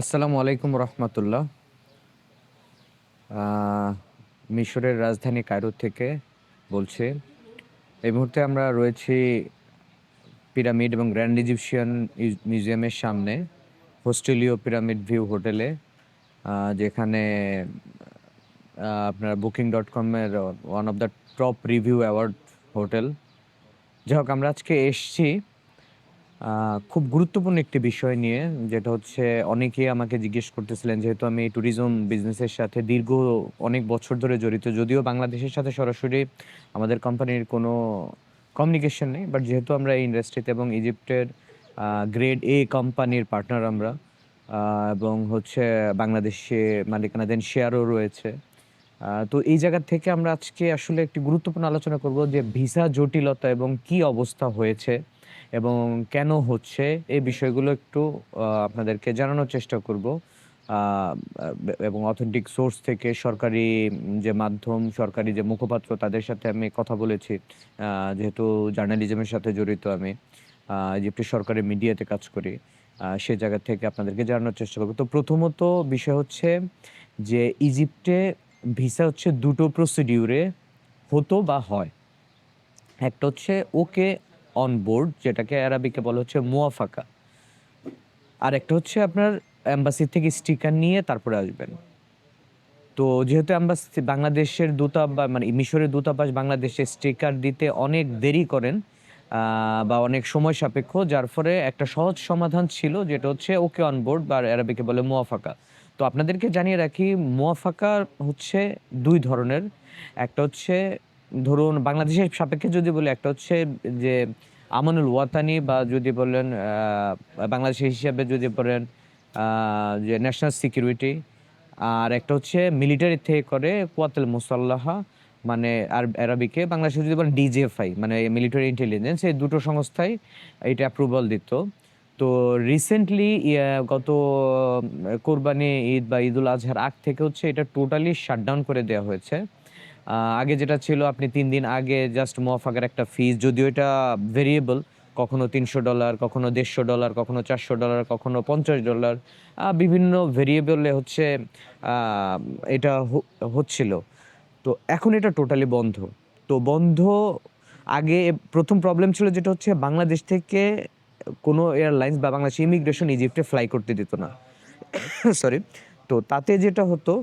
আসসালামু আলাইকুম রহমতুল্লাহ। মিশরের রাজধানী কায়রো থেকে বলছি। এই মুহূর্তে আমরা রয়েছি পিরামিড এবং গ্র্যান্ড ইজিপশিয়ান মিউজিয়ামের সামনে, হোস্টেলিও পিরামিড ভিউ হোটেলে, যেখানে আপনার Booking.com-এর one of the top review award hotel. যাই হোক, আমরা আজকে এসছি খুব গুরুত্বপূর্ণ একটি বিষয় নিয়ে, যেটা হচ্ছে অনেকেই আমাকে জিজ্ঞেস করতেছিলেন, যেহেতু আমি ট্যুরিজম বিজনেসের সাথে দীর্ঘ অনেক বছর ধরে জড়িত। যদিও বাংলাদেশের সাথে সরাসরি আমাদের কোম্পানির কোনো কমিউনিকেশন নেই, বাট যেহেতু আমরা এই ইন্ডাস্ট্রিতে এবং ইজিপ্টের গ্রেড এ কোম্পানির পার্টনার আমরা, এবং হচ্ছে বাংলাদেশে মালিকানাধীন শেয়ারও রয়েছে। তো এই জায়গা থেকে আমরা আজকে আসলে একটি গুরুত্বপূর্ণ আলোচনা করব যে ভিসা জটিলতা এবং কি অবস্থা হয়েছে এবং কেন হচ্ছে, এই বিষয়গুলো একটু আপনাদেরকে জানানোর চেষ্টা করব। এবং অথেন্টিক সোর্স থেকে সরকারি যে মাধ্যম, সরকারি যে মুখপাত্র, তাদের সাথে আমি কথা বলেছি। যেহেতু জার্নালিজমের সাথে জড়িত আমি, ইজিপ্টের সরকারি মিডিয়াতে কাজ করি, সে জায়গা থেকে আপনাদেরকে জানানোর চেষ্টা করব। তো প্রথমত বিষয় হচ্ছে যে ইজিপ্টে ভিসা হচ্ছে দুটো প্রসিডিউরে হতো বা হয়। একটা হচ্ছে ওকে অন বোর্ড, যেটাকে আরবিকে বলা হচ্ছে মুয়াফাকা। আর একটা হচ্ছে আপনার এম্বাসি থেকে স্টিকার নিয়ে তারপরে আসবেন। তো যেহেতু এম্বাসি বাংলাদেশের মানে মিশরের দূতাবাস বাংলাদেশে স্টিকার দিতে অনেক দেরি করেন, বা অনেক সময় সাপেক্ষ, যার ফলে একটা সহজ সমাধান ছিল, যেটা হচ্ছে ওকে অন বোর্ড বা আরবিকে বলে মুয়াফাকা। তো আপনাদেরকে জানিয়ে রাখি, মুয়াফাকা হচ্ছে দুই ধরনের। একটা হচ্ছে, ধরুন বাংলাদেশের সাপেক্ষে যদি বলি, একটা হচ্ছে যে আমানুল ওয়াতানি, বা যদি বলেন বাংলাদেশের হিসাবে যদি বলেন যে ন্যাশনাল সিকিউরিটি। আর একটা হচ্ছে মিলিটারি থেকে করে কুওয়াতুল মুসাল্লাহা, মানে আর আরবিকে বাংলাদেশে যদি বলেন ডিজিএফআই, মানে মিলিটারি ইন্টেলিজেন্স। এই দুটো সংস্থাই এটা অ্যাপ্রুভাল দিত। তো রিসেন্টলি গত কোরবানি ঈদ বা ঈদুল আজহার আগ থেকে হচ্ছে এটা টোটালি শাটডাউন করে দেওয়া হয়েছে। আগে যেটা ছিল, আপনি ৩ দিন আগে জাস্ট মুয়াফাকার একটা ফিস, যদিও এটা ভেরিয়েবল, কখনো $৩০০, কখনো $১৫০, কখনো $৪০০, কখনো $৫০। বিভিন্ন ভেরিয়েবলে হচ্ছে আ এটা হচ্ছিল। তো এখন এটা টোটালি বন্ধ। তো বন্ধ। আগে ১ম প্রবলেম ছিল, যেটা হচ্ছে বাংলাদেশ থেকে কোনো এয়ারলাইন্স বা বাংলাদেশ ইমিগ্রেশন ইজিপ্টে ফ্লাই করতে দিত না। সরি। তো তাতে যেটা হতো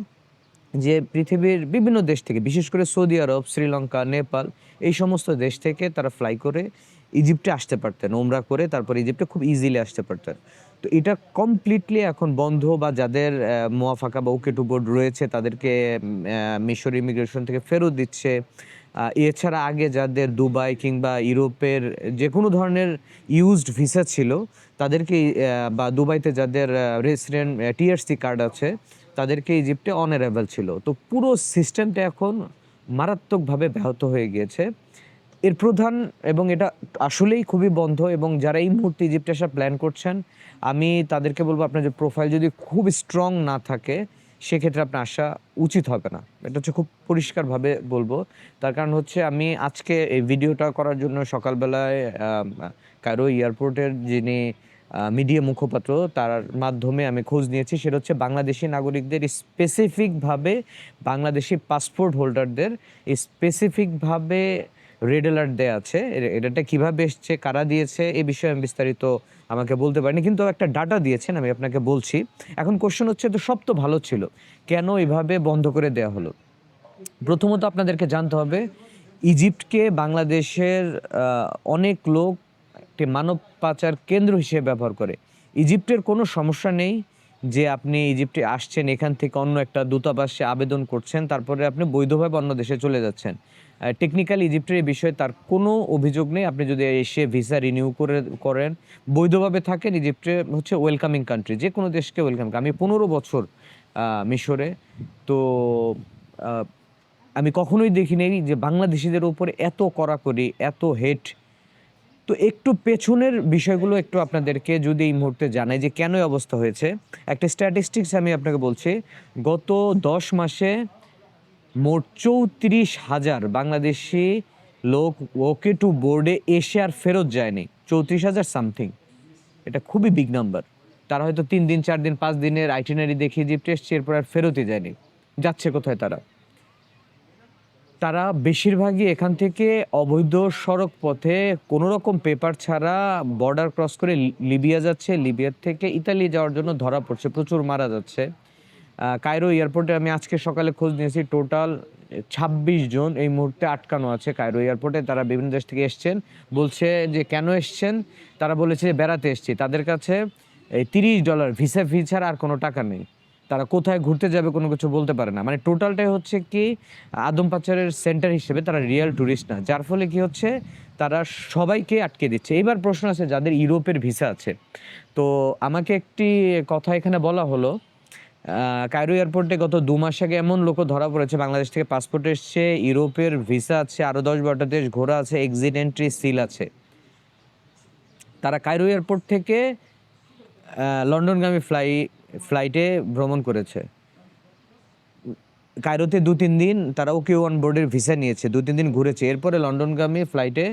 যে পৃথিবীর বিভিন্ন দেশ থেকে, বিশেষ করে সৌদি আরব, শ্রীলঙ্কা, নেপাল, এই সমস্ত দেশ থেকে তারা ফ্লাই করে ইজিপ্টে আসতে পারতেন, ওমরা করে তারপর ইজিপ্টে খুব ইজিলি আসতে পারতেন। তো এটা কমপ্লিটলি এখন বন্ধ, বা যাদের মুয়াফাকা বা ওকে টু বোর্ড রয়েছে তাদেরকে মিশর ইমিগ্রেশন থেকে ফেরত দিচ্ছে। এছাড়া আগে যাদের দুবাই কিংবা ইউরোপের যে কোনো ধরনের ইউজড ভিসা ছিল, তাদেরকে বা দুবাইতে যাদের রেসিডেন্ট টিআরসি কার্ড আছে, তাদেরকে ইজিপ্টে অনারেবল ছিল। তো পুরো সিস্টেমটা এখন মারাত্মকভাবে ব্যাহত হয়ে গিয়েছে। এর প্রধান, এবং এটা আসলেই খুবই বন্ধ, এবং যারা এই মুহূর্তে ইজিপ্টে আসার প্ল্যান করছেন, আমি তাদেরকে বলবো, আপনার যে প্রোফাইল যদি খুব স্ট্রং না থাকে, সেক্ষেত্রে আপনার আসা উচিত হবে না। এটা হচ্ছে খুব পরিষ্কারভাবে বলবো। তার কারণ হচ্ছে, আমি আজকে এই ভিডিওটা করার জন্য সকালবেলায় কায়রো এয়ারপোর্টের যিনি মিডিয়া মুখপাত্র, তার মাধ্যমে আমি খোঁজ নিয়েছি। সেটা হচ্ছে বাংলাদেশি নাগরিকদের স্পেসিফিকভাবে, বাংলাদেশি পাসপোর্ট হোল্ডারদের স্পেসিফিকভাবে রেড অ্যালার্ট দেয়া আছে। এটা কিভাবে এসছে, কারা দিয়েছে, এ বিষয়ে আমি বিস্তারিত আমাকে বলতে পারিনি, কিন্তু একটা ডাটা দিয়েছেন, আমি আপনাকে বলছি। এখন কোশ্চেন হচ্ছে, তো সব তো ভালো ছিল, কেন এভাবে বন্ধ করে দেয়া হলো? প্রথমত আপনাদেরকে জানতে হবে, ইজিপ্টকে বাংলাদেশের অনেক লোক একটি মানব পাচার কেন্দ্র হিসেবে ব্যবহার করে। ইজিপ্টের কোনো সমস্যা নেই যে আপনি ইজিপ্টে আসছেন, এখান থেকে অন্য একটা দূতাবাসে আবেদন করছেন, তারপরে আপনি বৈধভাবে অন্য দেশে চলে যাচ্ছেন। টেকনিক্যালি ইজিপ্টের এই বিষয়ে তার কোনো অভিযোগ নেই। আপনি যদি এসে ভিসা রিনিউ করেন, বৈধভাবে থাকেন, ইজিপ্টে হচ্ছে ওয়েলকামিং কান্ট্রি, যে কোনো দেশকে ওয়েলকাম। আমি ১৫ বছর মিশরে। তো আমি কখনোই দেখি নাই যে বাংলাদেশিদের উপরে এত কড়াকড়ি, এত হেট। তো একটু পেছনের বিষয়গুলো একটু আপনাদেরকে যদি এই মুহূর্তে জানাই যে কেন এই অবস্থা হয়েছে। একটা স্ট্যাটিস্টিক্স আমি আপনাকে বলছি। গত ১০ মাসে মোট ৩৪,০০০ বাংলাদেশি লোক ওকে টু বোর্ডে এসে আর ফেরত যায়নি। ৩৪,০০০ সামথিং। এটা খুবই বিগ নাম্বার। তারা হয়তো 3 দিন 4 দিন 5 দিনের আইটিনারি দেখে ইজিপ্টে এসছে, এরপর আর ফেরতই যায়নি। যাচ্ছে কোথায় তারা? তারা বেশিরভাগই এখান থেকে অবৈধ সড়ক পথে কোনো রকম পেপার ছাড়া বর্ডার ক্রস করে লিবিয়া যাচ্ছে। লিবিয়ার থেকে ইতালি যাওয়ার জন্য ধরা পড়ছে, প্রচুর মারা যাচ্ছে। কায়রো এয়ারপোর্টে আমি আজকে সকালে খোঁজ নিয়েছি, টোটাল ২৬ জন এই মুহূর্তে আটকানো আছে কায়রো এয়ারপোর্টে। তারা বিভিন্ন দেশ থেকে এসছেন। বলছে যে কেন এসছেন? তারা বলেছে যে বেড়াতে এসছি। তাদের কাছে এই $30 ভিসা ফি ছাড়া আর কোনো টাকা নেই। তারা কোথায় ঘুরতে যাবে কোনো কিছু বলতে পারে না। মানে টোটালটাই হচ্ছে কি আদম পাচারের সেন্টার হিসেবে তারা রিয়েল টুরিস্ট না। যার ফলে কি হচ্ছে, তারা সবাইকে আটকে দিচ্ছে। এইবার প্রশ্ন আছে যাদের ইউরোপের ভিসা আছে। তো আমাকে একটি কথা এখানে বলা হলো, কায়রো এয়ারপোর্টে গত 2 মাস আগে এমন লোকও ধরা পড়েছে, বাংলাদেশ থেকে পাসপোর্ট এসছে, ইউরোপের ভিসা আছে, আরও 10-12টা দেশ ঘোরা আছে, এক্সিট এন্ট্রি সিল আছে। তারা কায়রো এয়ারপোর্ট থেকে লন্ডনগামী ফ্লাইটে ভ্রমণ করেছে। কায়রোতে 2-3 দিন তারা ওকে অন বোর্ডের ভিসা নিয়েছে, 2-3 দিন ঘুরেছে, এরপরে লন্ডনগামী ফ্লাইটে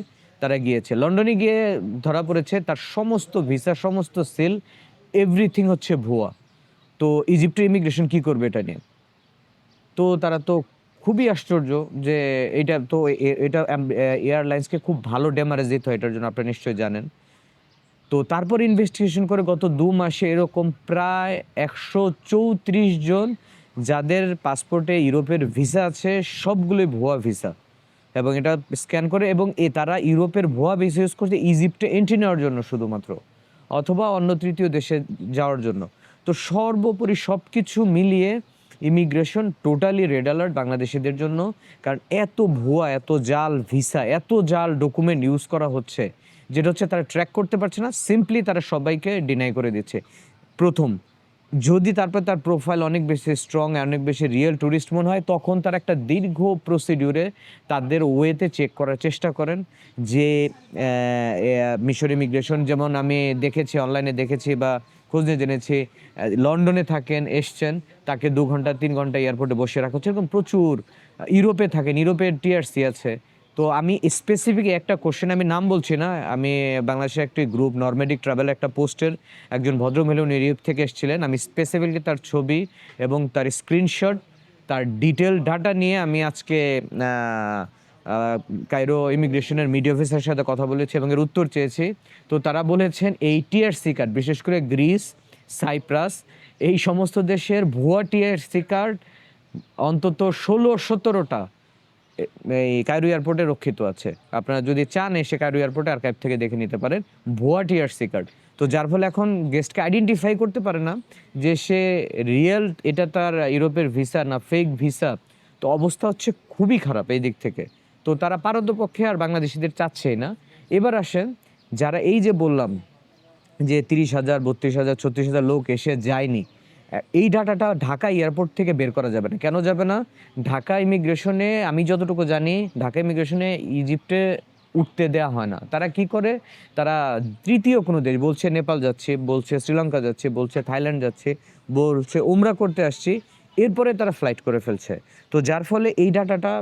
তারা গিয়েছে। লন্ডনে গিয়ে ধরা পড়েছে তার সমস্ত ভিসা, সমস্ত সিল, এভরিথিং হচ্ছে ভুয়া। তো ইজিপ্টের ইমিগ্রেশন কি করবে এটা নিয়ে? তো তারা তো খুবই আশ্চর্য যে এটা তো এটা এয়ারলাইন্সকে খুব ভালো ড্যামারেজ দিতে হয় এটার জন্য, আপনারা নিশ্চয়ই জানেন। তো তারপর ইনভেস্টিগেশন করে গত 2 মাসে এরকম প্রায় 134 জন যাদের পাসপোর্টে ইউরোপের ভিসা আছে, সবগুলোই ভুয়া ভিসা। এবং এটা স্ক্যান করে, এবং তারা ইউরোপের ভুয়া ভিসা ইউজ করছে ইজিপ্টে এন্ট্রি নেওয়ার জন্য শুধুমাত্র, অথবা অন্য তৃতীয় দেশে যাওয়ার জন্য। তো সর্বোপরি সব কিছু মিলিয়ে ইমিগ্রেশন টোটালি রেড অ্যালার্ট বাংলাদেশিদের জন্য। কারণ এত ভুয়া, এত জাল ভিসা, এত জাল ডকুমেন্ট ইউজ করা হচ্ছে, যেটা হচ্ছে তারা ট্র্যাক করতে পারছে না, সিম্পলি তারা সবাইকে ডিনাই করে দিচ্ছে। প্রথম, যদি তারপর তার প্রোফাইল অনেক বেশি স্ট্রং, অনেক বেশি রিয়েল ট্যুরিস্ট মনে হয়, তখন তার একটা দীর্ঘ প্রসিডিউরে তাদের ওয়েতে চেক করার চেষ্টা করেন যে মিশর ইমিগ্রেশন, যেমন আমি দেখেছি, অনলাইনে দেখেছি বা খোঁজ নিয়ে জেনেছি, লন্ডনে থাকেন, এসছেন, তাকে 2 ঘন্টা 3 ঘন্টা এয়ারপোর্টে বসে রাখা হচ্ছে, এরকম প্রচুর। ইউরোপে থাকেন, ইউরোপের টিআরসি আছে। তো আমি স্পেসিফিক একটা কোশ্চেন, আমি নাম বলছি না, আমি বাংলাদেশের একটি গ্রুপ নরমেডিক ট্রাভেল একটা পোস্টের একজন ভদ্রমহিলা উনি ইউরোপ থেকে এসেছিলেন, আমি স্পেসিফিকলি তার ছবি এবং তার স্ক্রিনশট, তার ডিটেল ডাটা নিয়ে আমি আজকে কায়রো ইমিগ্রেশনের মিডিয়া অফিসারের সাথে কথা বলেছি এবং এর উত্তর চেয়েছি। তো তারা বলেছেন এই টিআরসি কার্ড, বিশেষ করে গ্রিস, সাইপ্রাস, এই সমস্ত দেশের ভুয়া টিআরসি কার্ড অন্তত 16-17টা এই কায়রো এয়ারপোর্টে রক্ষিত আছে। আপনারা যদি চান এসে কায়রো এয়ারপোর্টে আর্কাইভ থেকে দেখে নিতে পারেন ভুয়া টিআরসি কার্ড। তো যার ফলে এখন গেস্টকে আইডেন্টিফাই করতে পারে না যে সে রিয়েল, এটা তার ইউরোপের ভিসা না ফেক ভিসা। তো অবস্থা হচ্ছে খুবই খারাপ এই দিক থেকে। তো তারা পারতপক্ষে আর বাংলাদেশিদের চাচ্ছেই না। এবার আসেন, যারা এই যে বললাম যে 30,000, 32,000, 36,000 লোক এসে যায়নি, এই ডাটাটা ঢাকা এয়ারপোর্ট থেকে বের করা যাবে না। কেন যাবে না? ঢাকা ইমিগ্রেশনে, আমি যতটুকু জানি, ঢাকা ইমিগ্রেশনে ইজিপ্টে উঠতে দেওয়া হয় না। তারা কি করে? তারা তৃতীয় কোনো দেশ, বলছে নেপাল যাচ্ছি, বলছে শ্রীলঙ্কা যাচ্ছি, বলছে থাইল্যান্ড যাচ্ছি, বলছে উমরা করতে আসছি, এরপরে তারা ফ্লাইট করে ফেলছে। তো যার ফলে এই ডাটাটা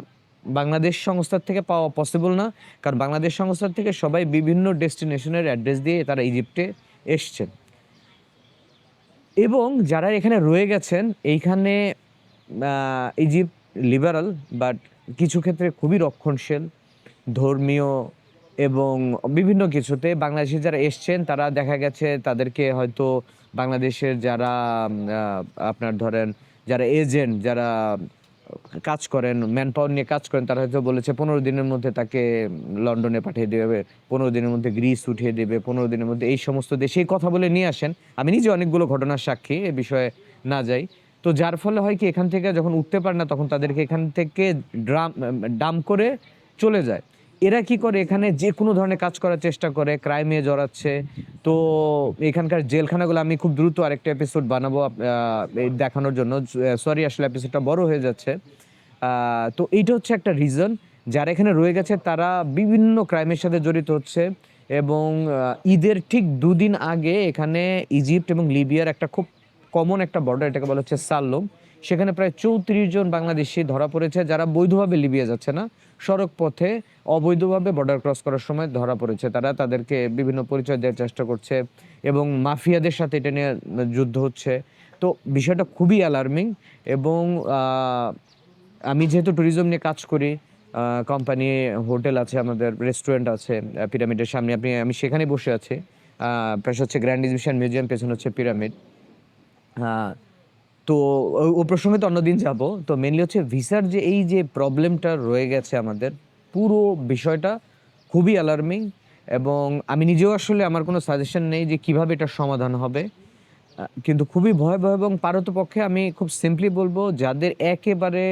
বাংলাদেশ সংস্থার থেকে পাওয়া পসিবল না, কারণ বাংলাদেশ সংস্থার থেকে সবাই বিভিন্ন ডেস্টিনেশনের অ্যাড্রেস দিয়ে তারা ইজিপ্টে এসছেন। এবং যারা এখানে রয়ে গেছেন, এইখানে ইজিপ্ট লিবারাল, বাট কিছু ক্ষেত্রে খুবই রক্ষণশীল, ধর্মীয় এবং বিভিন্ন কিছুতে। বাংলাদেশি যারা এসছেন তারা দেখা গেছে তাদেরকে হয়তো বাংলাদেশের যারা আপনার ধরেন যারা এজেন্ট, যারা কাজ করেন, ম্যান পাওয়ার নিয়ে কাজ করেন, তারা হয়তো বলেছে 15 দিনের মধ্যে তাকে লন্ডনে পাঠিয়ে দেবে, 15 দিনের মধ্যে গ্রিস উঠিয়ে দেবে, 15 দিনের মধ্যে এই সমস্ত দেশেই কথা বলে নিয়ে আসেন। আমি নিজে অনেকগুলো ঘটনার সাক্ষী, এ বিষয়ে না যাই। তো যার ফলে হয় কি, এখান থেকে যখন উঠতে পারে না তখন তাদেরকে এখান থেকে ডাম্প করে চলে যায়। এরা কি করে, এখানে যে কোনো ধরনের কাজ করার চেষ্টা করে, ক্রাইমে জড়াচ্ছে। তো এখানকার জেলখানাগুলো আমি খুব দ্রুত আরেকটা এপিসোড বানাবো দেখানোর জন্য। সরি, আসলে এপিসোডটা বড় হয়ে যাচ্ছে। তো এইটা হচ্ছে একটা রিজন, যারা এখানে রয়ে গেছে তারা বিভিন্ন ক্রাইমের সাথে জড়িত হচ্ছে। এবং ঈদের ঠিক 2 দিন আগে এখানে ইজিপ্ট এবং লিবিয়ার একটা খুব কমন একটা বর্ডার, এটাকে বলা হচ্ছে সাল্লুম, সেখানে প্রায় 34 জন বাংলাদেশি ধরা পড়েছে, যারা বৈধভাবে লিবিয়া যাচ্ছে না, সড়ক পথে অবৈধভাবে বর্ডার ক্রস করার সময় ধরা পড়েছে। তারা তাদেরকে বিভিন্ন পরিচয় দেওয়ার চেষ্টা করছে এবং মাফিয়াদের সাথে এটা নিয়ে যুদ্ধ হচ্ছে। তো বিষয়টা খুবই অ্যালার্মিং এবং আমি যেহেতু ট্যুরিজম নিয়ে কাজ করি, কোম্পানি, হোটেল আছে আমাদের, রেস্টুরেন্ট আছে পিরামিডের সামনে। আমি সেখানেই বসে আছি। পাশে হচ্ছে গ্র্যান্ড ইজিপশিয়ান মিউজিয়াম, পেছনে হচ্ছে পিরামিড। হ্যাঁ, তো ও প্রসঙ্গে তো অন্যদিন যাব। তো মেইনলি হচ্ছে ভিসার যে এই যে প্রবলেমটা রয়ে গেছে আমাদের, পুরো বিষয়টা খুবই অ্যালার্মিং এবং আমি নিজেও আসলে আমার কোনো সাজেশন নেই যে কিভাবে এটার সমাধান হবে। কিন্তু খুবই ভয়াবহ এবং পারতপক্ষে আমি খুব সিম্পলি বলবো, যাদের একেবারে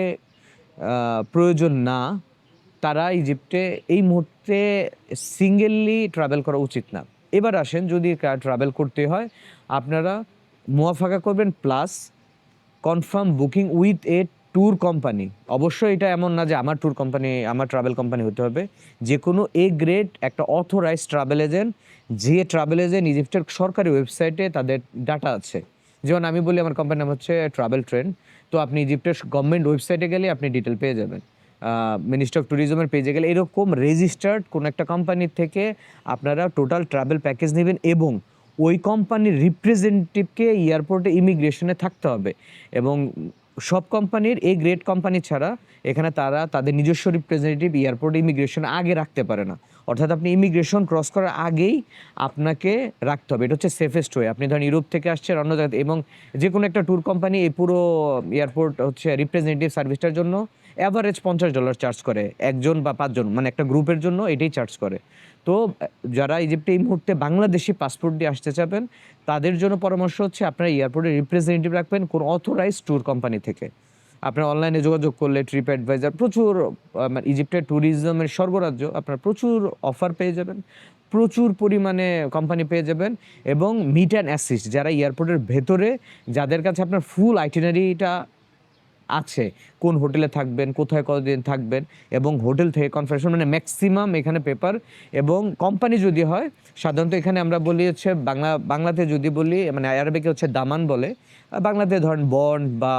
প্রয়োজন না, তারা ইজিপ্টে এই মুহূর্তে সিঙ্গেললি ট্রাভেল করা উচিত না। এবার আসেন, যদি ট্রাভেল করতে হয়, আপনারা মুয়াফাকা করবেন plus confirm booking with a tour company. অবশ্যই এটা এমন না যে আমার ট্যুর কোম্পানি, আমার ট্রাভেল কোম্পানি হতে হবে। যে কোনো এ গ্রেড একটা অথরাইজড ট্রাভেল এজেন্ট, যে ট্রাভেল এজেন্ট ইজিপ্টের সরকারি ওয়েবসাইটে তাদের ডাটা আছে। যেমন আমি বলি আমার কোম্পানির নাম হচ্ছে ট্রাভেল ট্রেন্ড। তো আপনি ইজিপ্টের গভর্নমেন্ট ওয়েবসাইটে গেলে আপনি ডিটেল পেয়ে যাবেন। মিনিস্ট্রি অফ ট্যুরিজমের পেজে গেলে এরকম রেজিস্টার্ড কোনো একটা কোম্পানির থেকে আপনারা টোটাল ট্রাভেল প্যাকেজ নেবেন এবং ওই কোম্পানির রিপ্রেজেন্টেটিভকে এয়ারপোর্টে ইমিগ্রেশনে থাকতে হবে। এবং সব কোম্পানির, এই গ্রেট কোম্পানি ছাড়া এখানে তারা তাদের নিজস্ব রিপ্রেজেন্টেটিভ এয়ারপোর্টে ইমিগ্রেশনে আগে রাখতে পারে না। অর্থাৎ আপনি ইমিগ্রেশন ক্রস করার আগেই আপনাকে রাখতে হবে। এটা হচ্ছে সেফেস্ট ওয়ে। আপনি ধরেন ইউরোপ থেকে আসছেন অন্য জায়গাতে, এবং যে কোনো একটা ট্যুর কোম্পানি এই পুরো এয়ারপোর্ট হচ্ছে রিপ্রেজেন্টেটিভ সার্ভিসটার জন্য অ্যাভারেজ $50 চার্জ করে, একজন বা 5 জন, মানে একটা গ্রুপের জন্য এটাই চার্জ করে। তো যারা ইজিপ্টে এই মুহূর্তে বাংলাদেশি পাসপোর্ট দিয়ে আসতে চাবেন, তাদের জন্য পরামর্শ হচ্ছে আপনারা এয়ারপোর্টে রিপ্রেজেন্টেটিভ রাখবেন কোনো অথরাইজড ট্যুর কোম্পানি থেকে। আপনার অনলাইনে যোগাযোগ করলে ট্রিপ অ্যাডভাইজার, প্রচুর মানে ইজিপ্টের ট্যুরিজমের স্বর্গরাজ্য, আপনারা প্রচুর অফার পেয়ে যাবেন, প্রচুর পরিমাণে কোম্পানি পেয়ে যাবেন। এবং মিট অ্যান্ড অ্যাসিস্ট, যারা এয়ারপোর্টের ভেতরে, যাদের কাছে আপনার ফুল আইটিনারিটা আছে, কোন হোটেলে থাকবেন, কোথায় কতদিন থাকবেন, এবং হোটেল থেকে কনফার্মেশন, মানে ম্যাক্সিমাম এখানে পেপার। এবং কোম্পানি যদি হয়, সাধারণত এখানে আমরা বলি হচ্ছে বাংলাতে যদি বলি, মানে আরবিকে হচ্ছে দামান বলে, বাংলাতে ধরেন বন্ড বা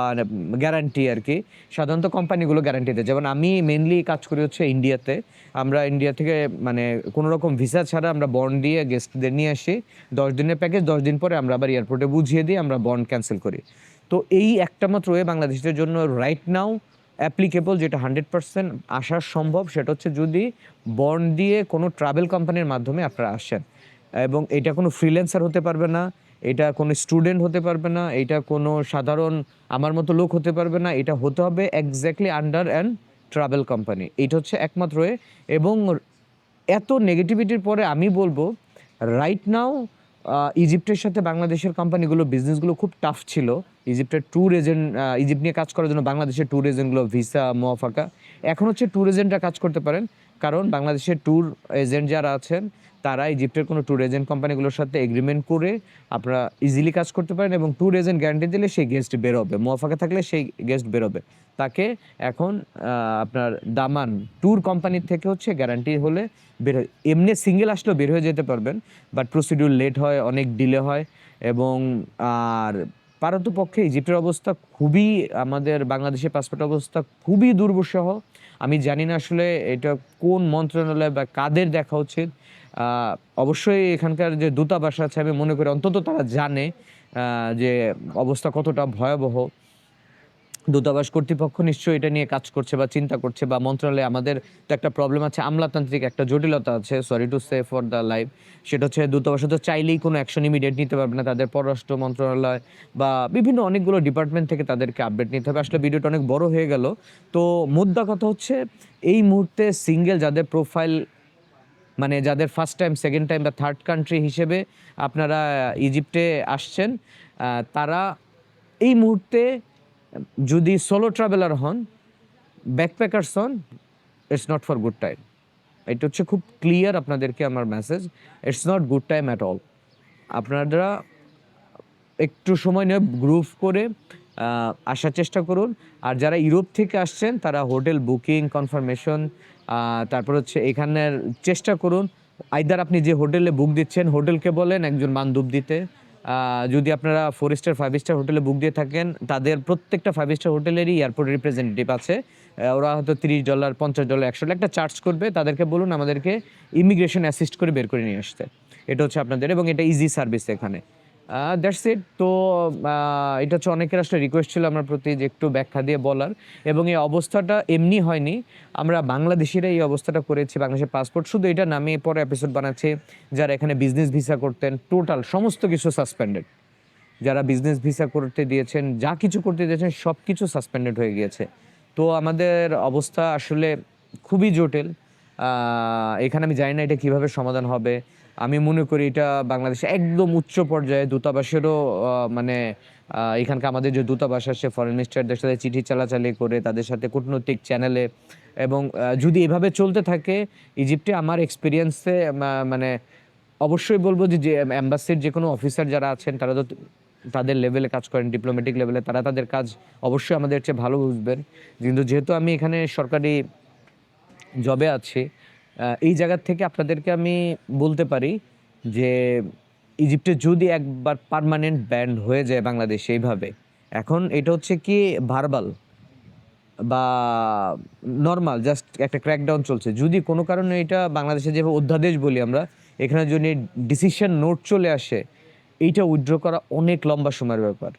গ্যারান্টি আর কি। সাধারণত কোম্পানিগুলো গ্যারান্টি দেয়। যেমন আমি মেনলি কাজ করি হচ্ছে ইন্ডিয়াতে। আমরা ইন্ডিয়া থেকে মানে কোনো রকম ভিসা ছাড়া আমরা বন্ড দিয়ে গেস্টদের নিয়ে আসি। 10 দিনের প্যাকেজ, 10 দিন পরে আমরা আবার এয়ারপোর্টে বুঝিয়ে দিই, আমরা বন্ড ক্যান্সেল করি। তো এই একটা মাত্র ওয়ে বাংলাদেশের জন্য রাইট নাও অ্যাপ্লিকেবল, যেটা 100% আসা সম্ভব, সেটা হচ্ছে যদি বন্ড দিয়ে কোনো ট্রাভেল কোম্পানির মাধ্যমে আপনারা আসেন। এবং এটা কোনো ফ্রিল্যান্সার হতে পারবে না, এটা কোনো স্টুডেন্ট হতে পারবে না, এটা কোনো সাধারণ আমার মতো লোক হতে পারবে না, এটা হতে হবে exactly under and travel company. এইটা হচ্ছে একমাত্র ওয়ে। এবং এত নেগেটিভিটির পরে আমি বলবো, রাইট নাও ইজিপ্টের সাথে বাংলাদেশের কোম্পানিগুলো, বিজনেসগুলো খুব টাফ ছিল। ইজিপ্টের ট্যুর এজেন্ট, ইজিপ্ট নিয়ে কাজ করার জন্য বাংলাদেশের ট্যুর এজেন্টগুলো ভিসা মুয়াফাকা। এখন হচ্ছে ট্যুর এজেন্টরা কাজ করতে পারেন, কারণ বাংলাদেশের ট্যুর এজেন্ট যারা আছেন তারা ইজিপ্টের কোনো ট্যুর এজেন্ট কোম্পানিগুলোর সাথে এগ্রিমেন্ট করে আপনারা ইজিলি কাজ করতে পারেন। এবং ট্যুর এজেন্ট গ্যারান্টি দিলে সেই গেস্ট বেরোবে, মুয়াফাকা থাকলে সেই গেস্ট বেরোবে। তাকে এখন আপনার দামান ট্যুর কোম্পানির থেকে হচ্ছে গ্যারান্টি হলে বের হয়। এমনি সিঙ্গেল আসলেও বের হয়ে যেতে পারবেন, বাট প্রসিডিউর লেট হয়, অনেক ডিলে হয়। এবং আর পারতপক্ষে ইজিপ্টের অবস্থা খুবই, আমাদের বাংলাদেশের পাসপোর্ট অবস্থা খুবই দুর্বিষহ। আমি জানি না আসলে এটা কোন মন্ত্রণালয় বা কাদের দেখা উচিত। অবশ্যই এখানকার যে দূতাবাস আছে, আমি মনে করি অন্তত তারা জানে যে অবস্থা কতটা ভয়াবহ। দূতাবাস কর্তৃপক্ষ নিশ্চয়ই এটা নিয়ে কাজ করছে বা চিন্তা করছে, বা মন্ত্রণালয়ে। আমাদের তো একটা প্রবলেম আছে, আমলাতান্ত্রিক একটা জটিলতা আছে, sorry to say for the life. সেটা হচ্ছে দূতাবাস তো চাইলেই কোনো অ্যাকশন ইমিডিয়েট নিতে পারবে না, তাদের পররাষ্ট্র মন্ত্রণালয় বা বিভিন্ন অনেকগুলো ডিপার্টমেন্ট থেকে তাদেরকে আপডেট নিতে হবে। আসলে ভিডিওটা অনেক বড় হয়ে গেল। তো মুদ্রা কথা হচ্ছে, এই মুহূর্তে সিঙ্গেল যাদের প্রোফাইল, মানে যাদের ফার্স্ট টাইম, সেকেন্ড টাইম বা থার্ড কান্ট্রি হিসেবে আপনারা ইজিপ্টে আসছেন, তারা এই মুহূর্তে যদি সোলো ট্রাভেলার হন, ব্যাকপ্যাকার্স হন, it's not for good time. এটা হচ্ছে খুব ক্লিয়ার আপনাদেরকে আমার message, it's not good time at all. আপনারা একটু সময় নিয়ে গ্রুপ করে আসার চেষ্টা করুন। আর যারা ইউরোপ থেকে আসছেন তারা হোটেল বুকিং কনফার্মেশন, তারপর হচ্ছে এখানের চেষ্টা করুন। আইদার আপনি যে হোটেলে বুক দিচ্ছেন, হোটেলকে বলেন একজন মানদুব দিতে, যদি আপনারা 4 স্টার 5 স্টার হোটেলে বুক দিয়ে থাকেন, তাদের প্রত্যেকটা 5 স্টার হোটেলেরই এয়ারপোর্ট রিপ্রেজেন্টেটিভ আছে। ওরা হয়তো $30, $50, $100 একটা চার্জ করবে। তাদেরকে বলুন আমাদেরকে ইমিগ্রেশন অ্যাসিস্ট করে বের করে নিয়ে আসতে। এটা হচ্ছে আপনাদের, এবং এটা ইজি সার্ভিস এখানে। That's it. তো এটা হচ্ছে অনেকের আসলে রিকোয়েস্ট ছিল আমার প্রতি যে একটু ব্যাখ্যা দিয়ে বলার, এবং এই অবস্থাটা এমনি হয়নি। আমরা বাংলাদেশিরা এই অবস্থাটা করেছি। বাংলাদেশের পাসপোর্ট শুধু এটা না, আমি পরে এপিসোড বানাচ্ছি, যারা এখানে বিজনেস ভিসা করতেন টোটাল সমস্ত কিছু সাসপেন্ডেড। যারা বিজনেস ভিসা করতে দিয়েছেন, যা কিছু করতে দিয়েছেন সব কিছু সাসপেন্ডেড হয়ে গিয়েছে। তো আমাদের অবস্থা আসলে খুবই জটিল। এখানে আমি জানি না এটা কিভাবে সমাধান হবে। আমি মনে করি এটা বাংলাদেশে একদম উচ্চ পর্যায়ে দূতাবাসেরও মানে এখানকার আমাদের যে দূতাবাস আছে ফরেন মিনিস্টারদের সাথে চিঠি চালাচালি করে, তাদের সাথে কূটনৈতিক চ্যানেলে, এবং যদি এভাবে চলতে থাকে ইজিপ্টে, আমার এক্সপিরিয়েন্সে মানে অবশ্যই বলবো যে এম্বাসির যে কোনো অফিসার যারা আছেন তারা তো তাদের লেভেলে কাজ করেন, ডিপ্লোম্যাটিক লেভেলে, তারা তাদের কাজ অবশ্যই আমাদের চেয়ে ভালো বুঝবেন। কিন্তু যেহেতু আমি এখানে সরকারি জবে আছি, এই জায়গা থেকে আপনাদেরকে আমি বলতে পারি যে ইজিপ্টে যদি একবার পার্মানেন্ট ব্যান্ড হয়ে যায় বাংলাদেশে এইভাবে, এখন এটা হচ্ছে কি ভার্বাল বা নর্মাল জাস্ট একটা ক্র্যাকডাউন চলছে। যদি কোনো কারণে এটা বাংলাদেশে যেভাবে অধ্যাদেশ বলি আমরা, এখানে যদি ডিসিশন নোট চলে আসে, এইটা উইথড্র করা অনেক লম্বা সময়ের ব্যাপার।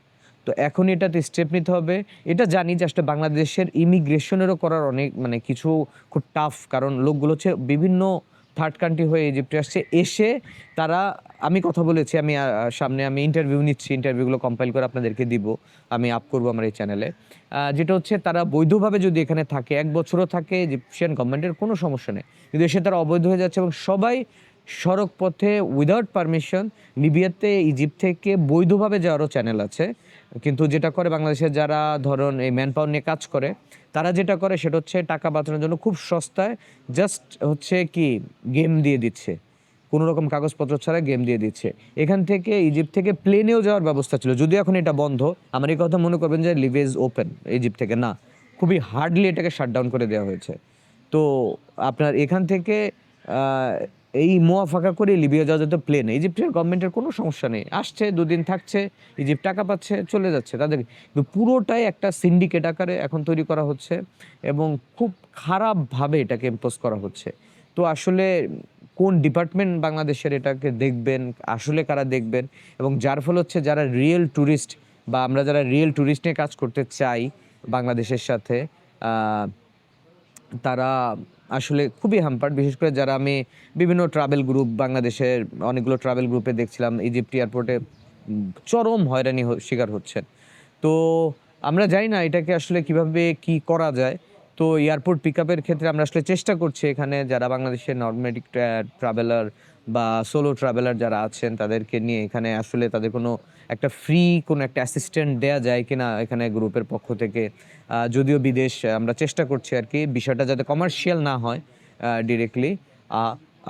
তো এখন এটাতে স্টেপ নিতে হবে। এটা জানি যে আসলে বাংলাদেশের ইমিগ্রেশনেরও করার অনেক মানে কিছু খুব টাফ, কারণ লোকগুলো হচ্ছে বিভিন্ন থার্ড কান্ট্রি হয়ে ইজিপ্টে আসছে, এসে তারা, আমি কথা বলেছি, আমি সামনে আমি ইন্টারভিউ নিচ্ছি, ইন্টারভিউগুলো কম্পাইল করে আপনাদেরকে দিব, আমি আপ করবো আমার এই চ্যানেলে। যেটা হচ্ছে তারা বৈধভাবে যদি এখানে থাকে, 1 বছরও থাকে, ইজিপশিয়ান গভর্নমেন্টের কোনো সমস্যা নেই, কিন্তু এসে তারা অবৈধ হয়ে যাচ্ছে, এবং সবাই সড়ক পথে উইদাউট পারমিশন। লিবিয়াতে ইজিপ্ট থেকে বৈধভাবে যাওয়ারও চ্যানেল আছে, কিন্তু যেটা করে বাংলাদেশের যারা ধরুন এই ম্যান পাওয়ার নিয়ে কাজ করে, তারা যেটা করে সেটা হচ্ছে টাকা বাঁচানোর জন্য খুব সস্তায় জাস্ট হচ্ছে কি গেম দিয়ে দিচ্ছে, কোনো রকম কাগজপত্র ছাড়া গেম দিয়ে দিচ্ছে। এখান থেকে ইজিপ্ট থেকে প্লেনেও যাওয়ার ব্যবস্থা ছিল, যদিও এখন এটা বন্ধ। আমার এই কথা মনে করবেন যে লিভেজ ওপেন ইজিপ্ট থেকে না, খুবই হার্ডলি এটাকে শাটডাউন করে দেওয়া হয়েছে। তো আপনার এখান থেকে এই মোয়াফাকা করে লিবিয়া যাওয়া যেত প্লেনে, ইজিপ্টের গভর্নমেন্টের কোনো সমস্যা নেই, আসছে 2 দিন থাকছে, ইজিপ্ট টাকা পাচ্ছে, চলে যাচ্ছে তাদের। কিন্তু পুরোটাই একটা সিন্ডিকেট আকারে এখন তৈরি করা হচ্ছে, এবং খুব খারাপভাবে এটাকে ইম্পোজ করা হচ্ছে। তো আসলে কোন ডিপার্টমেন্ট বাংলাদেশের এটাকে দেখবেন, আসলে কারা দেখবেন, এবং যার ফলে হচ্ছে যারা রিয়েল ট্যুরিস্ট বা আমরা যারা রিয়েল ট্যুরিস্ট নিয়ে কাজ করতে চাই বাংলাদেশের সাথে, তারা আসলে খুবই হ্যাম্পার্ড। বিশেষ করে যারা, আমি বিভিন্ন ট্রাভেল গ্রুপ, বাংলাদেশের অনেকগুলো ট্রাভেল গ্রুপে দেখছিলাম ইজিপ্ট এয়ারপোর্টে চরম হয়রানি শিকার হচ্ছেন। তো আমরা জানি না এটাকে আসলে কিভাবে কি করা যায়। তো এয়ারপোর্ট পিকআপের ক্ষেত্রে আমরা আসলে চেষ্টা করছি এখানে যারা বাংলাদেশের নর্মেটিক ট্রাভেলার বা সোলো ট্রাভেলার যারা আছেন তাদেরকে নিয়ে এখানে আসলে তাদের কোনো একটা ফ্রি কোনো একটা অ্যাসিস্ট্যান্ট দেয়া যায় কিনা এখানে গ্রুপের পক্ষ থেকে। যদিও বিদেশ আমরা চেষ্টা করছি আর কি, বিষয়টা যাতে কমার্শিয়াল না হয় ডিরেক্টলি।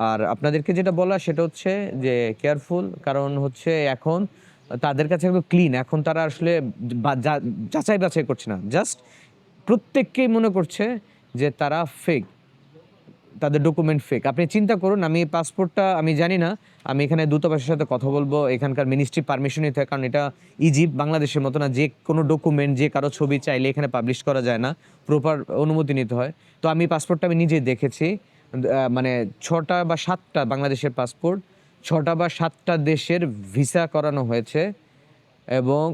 আর আপনাদেরকে যেটা বলা সেটা হচ্ছে যে কেয়ারফুল, কারণ হচ্ছে এখন তাদের কাছে একদম ক্লিন, এখন তারা আসলে যাচাই বাছাই করছে না, জাস্ট প্রত্যেককেই মনে করছে যে তারা ফেক, তাদের ডকুমেন্ট ফেক। আপনি চিন্তা করুন, আমি পাসপোর্টটা আমি জানি না, আমি এখানে দূতাবাসের সাথে কথা বলবো, এখানকার মিনিস্ট্রি পারমিশন নিতে হয়, কারণ এটা ইজিপ্ট বাংলাদেশের মতো না যে কোনো ডকুমেন্ট যে কারো ছবি চাইলে এখানে পাবলিশ করা যায় না, প্রপার অনুমতি নিতে হয়। তো আমি পাসপোর্টটা আমি নিজে দেখেছি, মানে 6টা বা 7টা বাংলাদেশের পাসপোর্ট, 6টা বা 7টা দেশের ভিসা করানো হয়েছে, এবং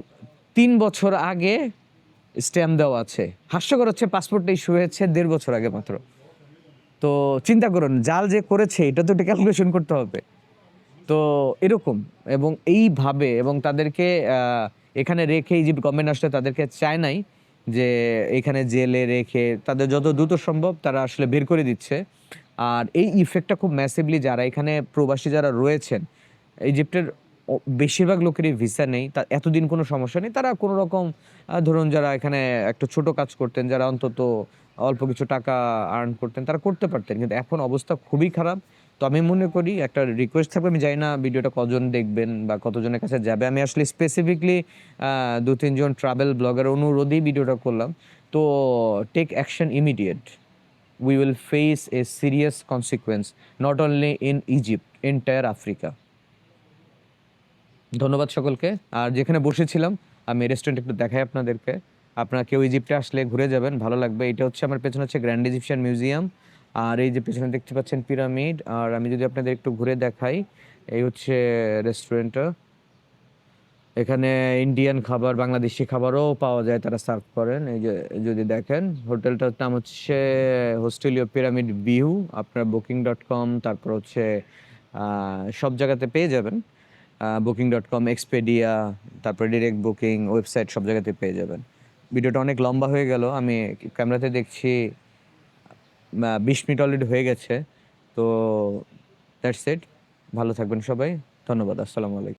3 বছর আগে স্ট্যাম্প দেওয়া আছে। হাস্যকর হচ্ছে পাসপোর্টটা ইস্যু হয়েছে 1.5 বছর আগে মাত্র। তো চিন্তা করুন, জাল যে করেছে এটা তো একটা ক্যালকুলেশন করতে হবে। তো এরকম, এবং এইভাবে, এবং তাদেরকে এখানে রেখে ইজিপ্ট গভর্নমেন্ট আসলে তাদেরকে চায় নাই যে এখানে জেলে রেখে, তাদের যত দ্রুত সম্ভব তারা আসলে বের করে দিচ্ছে। আর এই ইফেক্টটা খুব ম্যাসিভলি যারা এখানে প্রবাসী যারা রয়েছেন, ইজিপ্টের বেশিরভাগ লোকেরই ভিসা নেই, তা এতদিন কোনো সমস্যা নেই, তারা কোনো রকম ধরুন যারা এখানে একটা ছোট কাজ করতেন, যারা অন্তত অল্প কিছু টাকা আর্ন করতেন, তারা করতে পারতেন, কিন্তু এখন অবস্থা খুবই খারাপ। তো আমি মনে করি একটা রিকোয়েস্ট থাকবে, আমি জানি না ভিডিওটা কজন দেখবেন বা কতজনের কাছে যাবে, আমি আসলে স্পেসিফিকলি 2-3 জন ট্রাভেল ব্লগার অনুরোধেই ভিডিওটা করলাম। তো take action immediate, we will face a serious consequence not only in Egypt, entire Africa. ধন্যবাদ সকলকে। আর যেখানে বসেছিলাম আমি রেস্টুরেন্ট একটু দেখাই আপনাদেরকে। আপনারা কেউ ইজিপ্টে আসলে ঘুরে যাবেন, ভালো লাগবে। এটা হচ্ছে আমার পেছনে হচ্ছে গ্র্যান্ড ইজিপশিয়ান মিউজিয়াম। আর এই যে পেছনে দেখতে পাচ্ছেন পিরামিড। আর আমি যদি আপনাদের একটু ঘুরে দেখাই, এই হচ্ছে রেস্টুরেন্টটা। এখানে ইন্ডিয়ান খাবার, বাংলাদেশি খাবারও পাওয়া যায়, তারা সার্ভ করেন। এই যে যদি দেখেন, হোটেলটার নাম হচ্ছে হোস্টেলিও পিরামিড ভিউ। আপনার booking.com, তারপর হচ্ছে সব জায়গাতে পেয়ে যাবেন। booking.com, এক্সপেডিয়া, তারপরে ডিরেক্ট বুকিং, ওয়েবসাইট সব জায়গাতে পেয়ে যাবেন। ভিডিওটা অনেক লম্বা হয়ে গেল। আমি ক্যামেরাতে দেখছি 20 মিনিট অলরেডি হয়ে গেছে। তো দ্যাটস ইট। ভালো থাকবেন সবাই। ধন্যবাদ। আসসালামু আলাইকুম।